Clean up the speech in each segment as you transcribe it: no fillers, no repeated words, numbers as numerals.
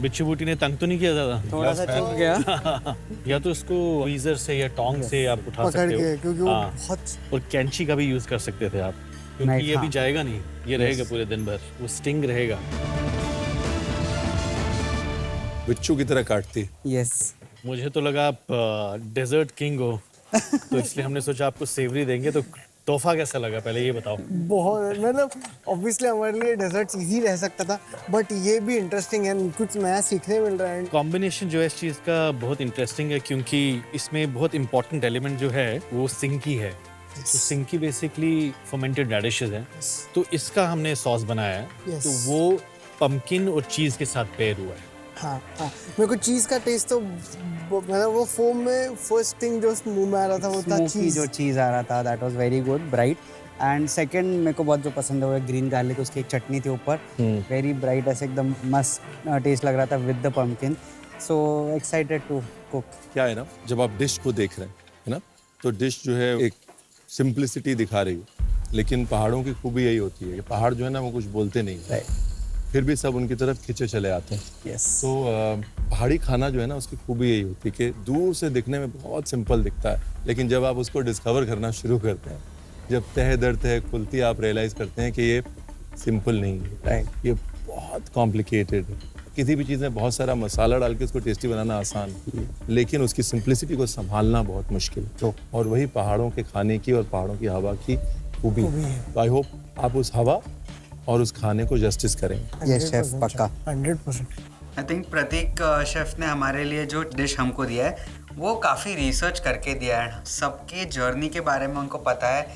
बिच्छू बूटी ने तंग तो नहीं किया ज़्यादा? थोड़ा सा चूक गया। या तो इसको वीजर से या टोंग से आप उठा पकड़ सकते के, हो। क्योंकि वो हाँ। बहुत और कैंची का भी यूज कर सकते थे आप, क्योंकि Knife, ये अभी हाँ। जाएगा नहीं, ये रहेगा पूरे दिन भर, वो स्टिंग रहेगा। बिच्छू की तरह काटती। यस। मुझे तो लगा आप डेजर्ट किंग हो, तो इसलिए हमने सोचा आपको सेवरी देंगे। तो तोहफा कैसा लगा पहले ये बताओ। बहुत, मतलब ऑब्वियसली हमारे लिए डेजर्ट इजी रह सकता था, बट ये भी इंटरेस्टिंग है, कुछ नया सीखने मिल रहा है। कॉम्बिनेशन जो है इस चीज़ का बहुत इंटरेस्टिंग है, क्योंकि इसमें बहुत इंपॉर्टेंट एलिमेंट जो है वो सिंकी है। तो सिंकी बेसिकली फर्मेंटेड रेडिशेस हैं, तो इसका हमने सॉस बनाया है। Yes. तो वो पम्पकिन और चीज़ के साथ पेयर हुआ है। हाँ हाँ, मेरे को चीज़ का टेस्ट तो मतलब वो फोम में फर्स्ट थिंग जो मुंह में आ रहा था वो था स्मोकी चीज़। जो चीज़ आ रहा था, that was very good, bright. And second मेरे को बहुत जो पसंद है वो ग्रीन गार्लिक, उसकी एक चटनी थी ऊपर, वेरी ब्राइट, ऐसे एकदम मस्त टेस्ट लग रहा था with the pumpkin. So excited to cook. क्या है ना, जब आप डिश को देख रहे हैं, है ना, तो डिश जो है एक सिंप्लिसिटी दिखा रही है, लेकिन पहाड़ों की खूबी यही होती है कि पहाड़ जो है ना वो कुछ बोलते नहीं हैं, फिर भी सब उनकी तरफ खींचे चले आते हैं। यस। तो पहाड़ी खाना जो है ना उसकी खूबी यही होती है कि दूर से दिखने में बहुत सिंपल दिखता है, लेकिन जब आप उसको डिस्कवर करना शुरू करते हैं, जब तह दर तह खुलती है, आप रियलाइज़ करते हैं कि ये सिंपल नहीं है, ये बहुत कॉम्प्लिकेटेड है। किसी भी चीज़ में बहुत सारा मसाला डाल के उसको टेस्टी बनाना आसान है, लेकिन उसकी सिंप्लिसिटी को संभालना बहुत मुश्किल है। और वही पहाड़ों के खाने की और पहाड़ों की हवा की खूबी है। आई होप आप उस हवा और उस खाने को जस्टिस करेंगे। यस शेफ, पक्का। 100%। आई थिंक प्रतीक शेफ ने हमारे लिए जो डिश हमको दिया है वो काफ़ी रिसर्च करके दिया है। सबके जर्नी के बारे में उनको पता है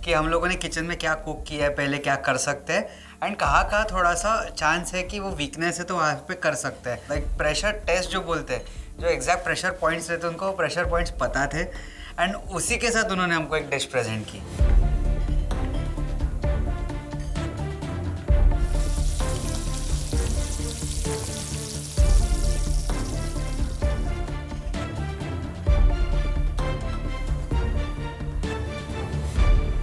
कि हम लोगों ने किचन में क्या कुक किया है, पहले क्या कर सकते हैं, एंड कहाँ थोड़ा सा चांस है कि वो वीकनेस है तो वहाँ पे कर सकते हैं। लाइक प्रेशर टेस्ट जो बोलते हैं, जो एग्जैक्ट प्रेशर पॉइंट्स रहते हैं उनको प्रेशर पॉइंट्स पता थे, एंड उसी के साथ उन्होंने हमको एक डिश प्रेजेंट की।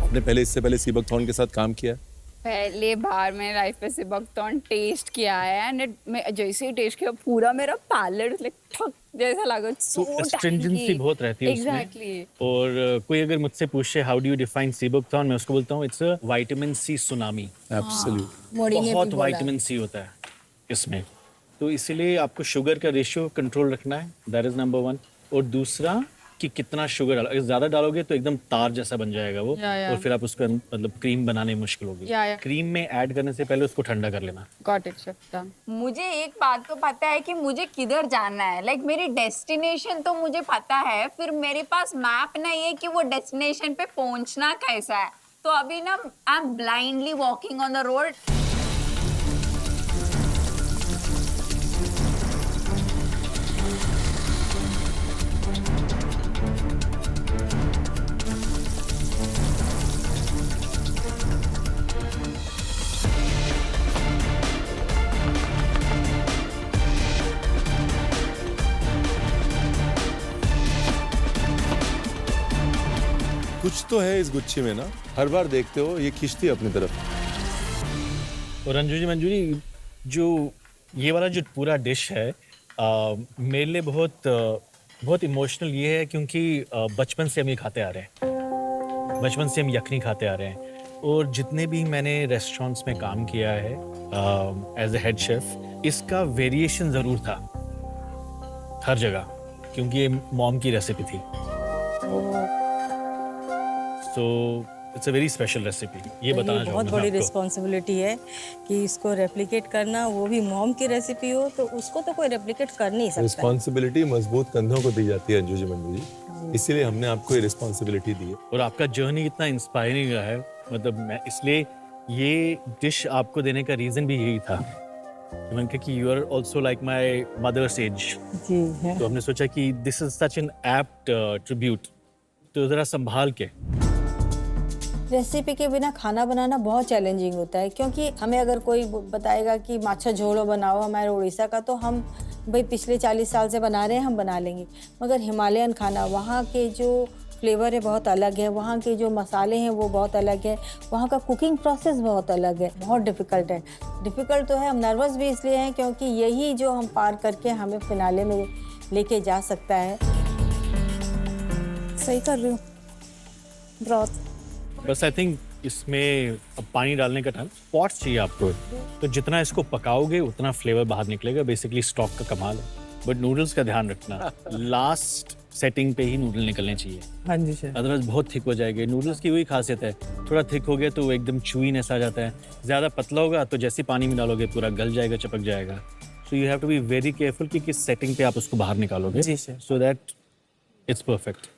आपने पहले इससे पहले सीबक थॉर्न के साथ काम किया है? पहले बार मैंने लाइफ में सिबकथॉर्न टेस्ट किया है, एंड जैसे ही टेस्ट किया पूरा मेरा पैलेट लाइक ठक जैसा लगा। तो स्ट्रिंजेंसी बहुत रहती है Exactly. उसमें। और कोई अगर मुझसे पूछे how do you define seabuckthorn, मैं उसको बोलता हूँ it's a vitamin C tsunami. Absolute. बहुत विटामिन सी होता है इसमें, तो इसीलिए आपको शुगर का रेशियो कंट्रोल रखना है, दैट इज नंबर 1। और दूसरा कि कितना शुगर डालो, अगर ज़्यादा डालोगे तो एकदम तार जैसा बन जाएगा वो, और फिर आप उसको मतलब क्रीम बनाने में मुश्किल होगी। क्रीम में ऐड करने से पहले उसको ठंडा कर लेना। Got it chef. मुझे एक बात तो पता है कि मुझे किधर जाना है, लाइक मेरी डेस्टिनेशन तो मुझे पता है, फिर मेरे पास मैप नहीं है कि वो डेस्टिनेशन पे पहुंचना कैसा है। तो अभी ना I am blindly walking on the road. कुछ तो है इस गुच्छे में ना, हर बार देखते हो ये खींचती है अपनी तरफ। और अंजू जी, मंजू जी, जो ये वाला जो पूरा डिश है मेरे लिए बहुत इमोशनल ये है, क्योंकि बचपन से हम ये खाते आ रहे हैं, बचपन से हम यखनी खाते आ रहे हैं। और जितने भी मैंने रेस्टोरेंट्स में काम किया है एज ए हेड शेफ, इसका वेरिएशन ज़रूर था हर जगह, क्योंकि ये मॉम की रेसिपी थी। So it's a very special recipe. ये बताना चाहूँगा बहुत बड़ी रिस्पॉन्सिबिलिटी है कि इसको रेप्लिकेट करना, वो भी मॉम की रेसिपी हो तो उसको तो कोई रेप्लिकेट कर नहीं सकता। रिस्पॉन्सिबिलिटी मजबूत कंधों को दी जाती है अंजू जी, मंजू जी, इसीलिए हमने आपको ये रिस्पॉन्सिबिलिटी दी है। और आपका जर्नी इतना इंस्पायरिंग रहा है, मतलब मैं इसलिए ये डिश आपको देने का रीज़न भी यही था। मैंने कहा कि you are also like my mother's age, जी है। तो हमने सोचा कि this is such an apt tribute, तो ज़रा संभाल के। रेसिपी के बिना खाना बनाना बहुत चैलेंजिंग होता है, क्योंकि हमें अगर कोई बताएगा कि माछा झोलो बनाओ हमारे उड़ीसा का, तो हम भाई पिछले 40 साल से बना रहे हैं, हम बना लेंगे। मगर हिमालयन खाना, वहाँ के जो फ्लेवर है बहुत अलग है, वहाँ के जो मसाले हैं वो बहुत अलग है, वहाँ का कुकिंग प्रोसेस बहुत अलग है, बहुत डिफ़िकल्ट है। डिफ़िकल्ट तो है, हम नर्वस भी इसलिए हैं क्योंकि यही जो हम पार करके हमें फिनाले में लेके जा सकता है। सही कर रही हूँ ब्रॉथ। बस आई थिंक इसमें अब पानी डालने का टाइम स्पॉट्स चाहिए आपको, तो जितना इसको पकाओगे उतना फ्लेवर बाहर निकलेगा। बेसिकली स्टॉक का कमाल है। बट नूडल्स का ध्यान रखना, लास्ट सेटिंग पे ही नूडल निकलने चाहिए, हाँ जी शेफ। अदरवाइज बहुत थिक हो जाएंगे। नूडल्स की वही खासियत है, थोड़ा थिक हो गया तो एकदम चूईनेस आ जाता है। ज़्यादा पतला होगा तो जैसे पानी में डालोगे पूरा गल जाएगा, चिपक जाएगा। So you have to be very careful कि किस सेटिंग पे आप उसको बाहर निकालोगे, जी sir. So that it's perfect.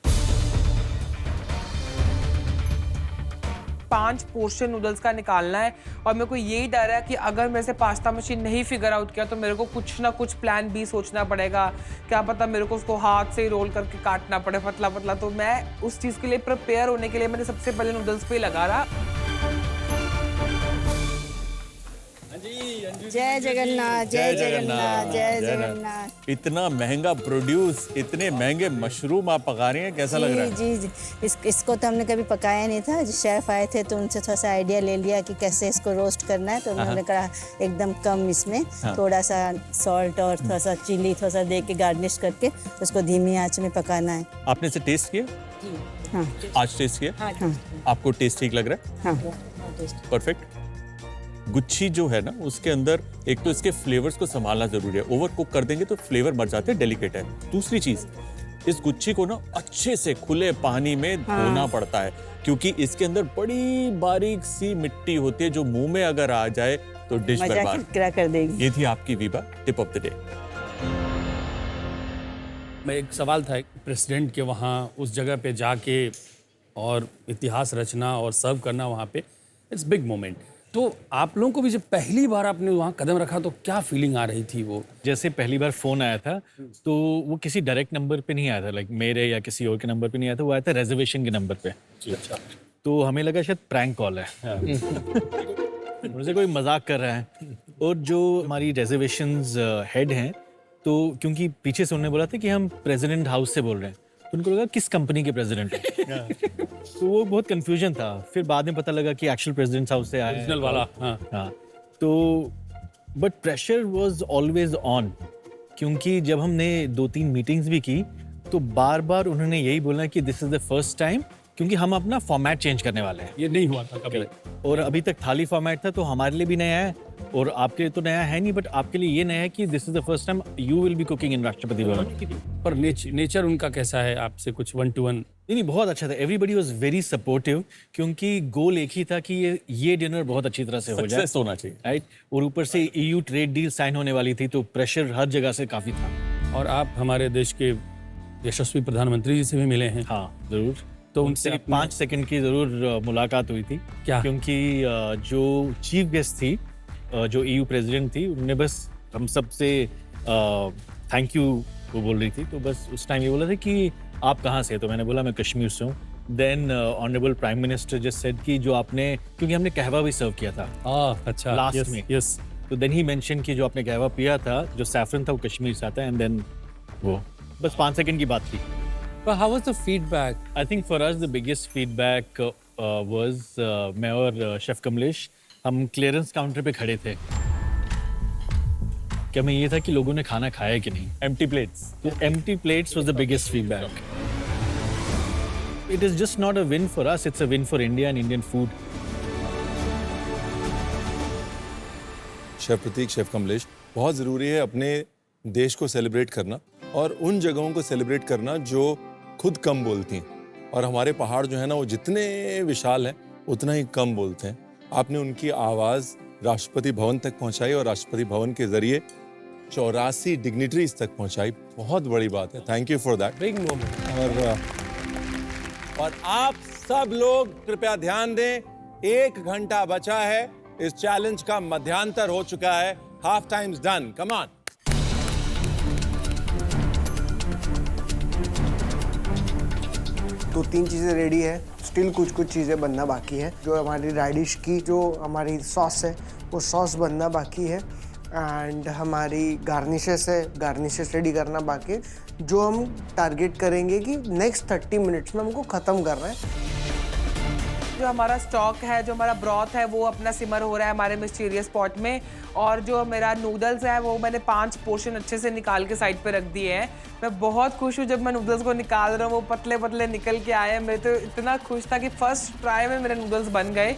5 portion noodles का निकालना है और मेरे को यही डर है कि अगर मेरे से पास्ता मशीन नहीं फिगर आउट किया तो मेरे को कुछ ना कुछ प्लान बी सोचना पड़ेगा। क्या पता मेरे को उसको हाथ से ही रोल करके काटना पड़े पतला पतला। तो मैं उस चीज़ के लिए प्रिपेयर होने के लिए मैंने सबसे पहले नूडल्स पे ही लगा रहा। जय जगन्नाथ, जय जगन्नाथ, जय जगन्नाथ। इतना महंगा प्रोड्यूस, इतने महंगे मशरूम आप पका रही हैं, कैसा लग रहा है? जी जी, इसको तो हमने कभी पकाया नहीं था। जो शेफ आए थे तो उनसे थोड़ा सा आइडिया ले लिया कि कैसे इसको रोस्ट करना है। तो उन्होंने कहा एकदम कम इसमें थोड़ा सा सॉल्ट और थोड़ा सा चिली थोड़ा सा दे के गार्निश करके उसको धीमी आंच में पकाना है। आपने इसे टेस्ट किया? हाँ आज टेस्ट किया? हाँ आपको टेस्ट ठीक लग रहा है? हाँ। परफेक्ट। गुच्छी जो है ना, उसके अंदर एक तो इसके फ्लेवर्स को संभालना जरूरी है। ओवर कुक कर देंगे तो फ्लेवर मर जाते हैं, डेलिकेट है। दूसरी चीज, इस गुच्छी को ना अच्छे से खुले पानी में धोना पड़ता है, क्योंकि इसके अंदर बड़ी बारीक सी मिट्टी होती है जो मुंह में अगर आ जाए तो डिश मजा बर्बाद। किरकिरा कर देगी। ये थी आपकी Veeba tip of the day. मैं एक सवाल था, प्रेसिडेंट के वहाँ उस जगह पे जाके और इतिहास रचना और सर्व करना वहाँ पे, इट्स बिग मोमेंट। तो आप लोगों को भी जब पहली बार आपने वहाँ कदम रखा तो क्या फीलिंग आ रही थी? वो जैसे पहली बार फ़ोन आया था तो वो किसी डायरेक्ट नंबर पे नहीं आया था, लाइक मेरे या किसी और के नंबर पे नहीं आया था, वो आया था रिजर्वेशन के नंबर पे। अच्छा। तो हमें लगा शायद प्रैंक कॉल है, मुझे कोई मजाक कर रहा है। और जो हमारी रिजर्वेशंस हेड हैं, तो क्योंकि पीछे से उन्होंने बोला था कि हम प्रेसिडेंट हाउस से बोल रहे हैं, तो उनको लगा किस कंपनी के प्रेसिडेंट है। तो वो बहुत कंफ्यूजन था। फिर बाद में पता लगा कि एक्चुअल प्रेसिडेंट हाउस से आया है। ओरिजिनल वाला। हाँ। तो but pressure was always on, क्योंकि जब हमने 2-3 मीटिंग्स भी की तो बार बार उन्होंने यही बोला कि this is the first time, क्योंकि हम अपना फॉर्मेट चेंज करने वाले हैं। ये नहीं हुआ था कभी। और अभी तक थाली फॉर्मेट था, तो हमारे लिए भी नया है और आपके लिए तो नया है नहीं, बट आपके लिए ये नया है कि this is the first time you will be cooking in Rashtrapati Bhavan. पर नेचर उनका कैसा है आपसे? कुछ 1-to-1? नहीं, बहुत अच्छा था। एवरीबडी वाज वेरी सपोर्टिव, क्योंकि गोल एक ही था कि ये डिनर बहुत अच्छी तरह से हो जाए, सक्सेस होना चाहिए, राइट। और ऊपर से EU ट्रेड डील साइन होने वाली थी, तो प्रेशर हर जगह से काफी था। और आप हमारे देश के यशस्वी प्रधानमंत्री जी से भी मिले हैं। हाँ जरूर। तो उनसे आपने- 5 सेकंड की जरूर मुलाकात हुई थी। क्या? क्योंकि जो चीफ गेस्ट थी, जो EU प्रेसिडेंट थी, उन्होंने बस हम सब से थैंक यू वो बोल रही थी। तो बस उस टाइम ये बोला था कि आप कहाँ से? तो मैंने बोला मैं कश्मीर से हूँ। Then honourable prime minister just said कि जो आपने, क्योंकि हमने कहवा भी सर्व किया था अच्छा। लास्ट में। यस। तो देन ही मेंशन कि जो आपने कहवा पिया था, जो सैफरन था, वो कश्मीर से आता है। एंड देन वो बस 5 सेकंड की बात थी। But how was the feedback? I think for us the biggest feedback was मैं और शेफ कमलेश, हम क्लियरेंस काउंटर पे खड़े थे कि हमें ये था कि लोगों ने खाना खाया कि नहीं। Empty plates. तो empty plates was the biggest feedback. It is just not a win for us, it's a win for India and Indian food. Chef Prateek, chef Kamlesh, बहुत ज़रूरी है अपने देश को सेलिब्रेट करना और उन जगहों को सेलिब्रेट करना जो खुद कम बोलती हैं। और हमारे पहाड़ जो है ना, वो जितने विशाल हैं उतना ही कम बोलते हैं। आपने उनकी आवाज़ राष्ट्रपति भवन तक पहुंचाई और राष्ट्रपति भवन के जरिए 84 डिग्निटरीज तक पहुंचाई। बहुत बड़ी बात है। Thank you for that. Big moment. और आप सब लोग कृपया ध्यान दें, 1 घंटा बचा है। इस चैलेंज का मध्यांतर हो चुका है। Half times done. Come on. तो 3 चीज़ें रेडी है, स्टिल कुछ चीज़ें बनना बाकी है। जो हमारी राइडिश की जो हमारी सॉस है, वो सॉस बनना बाकी है। एंड हमारी गार्निशेस है, गार्निशेस रेडी करना बाकी है। जो हम टारगेट करेंगे कि नेक्स्ट 30 मिनट्स में हमको ख़त्म करना है। जो हमारा स्टॉक है, जो हमारा ब्रॉथ है, वो अपना सिमर हो रहा है हमारे मिस्टीरियस पॉट में। और जो मेरा नूडल्स है वो मैंने 5 पोर्शन अच्छे से निकाल के साइड पे रख दिए हैं। मैं बहुत खुश हूँ जब मैं नूडल्स को निकाल रहा हूँ, वो पतले पतले निकल के आए हैं। मैं तो इतना खुश था कि फर्स्ट ट्राई में मेरे नूडल्स बन गए।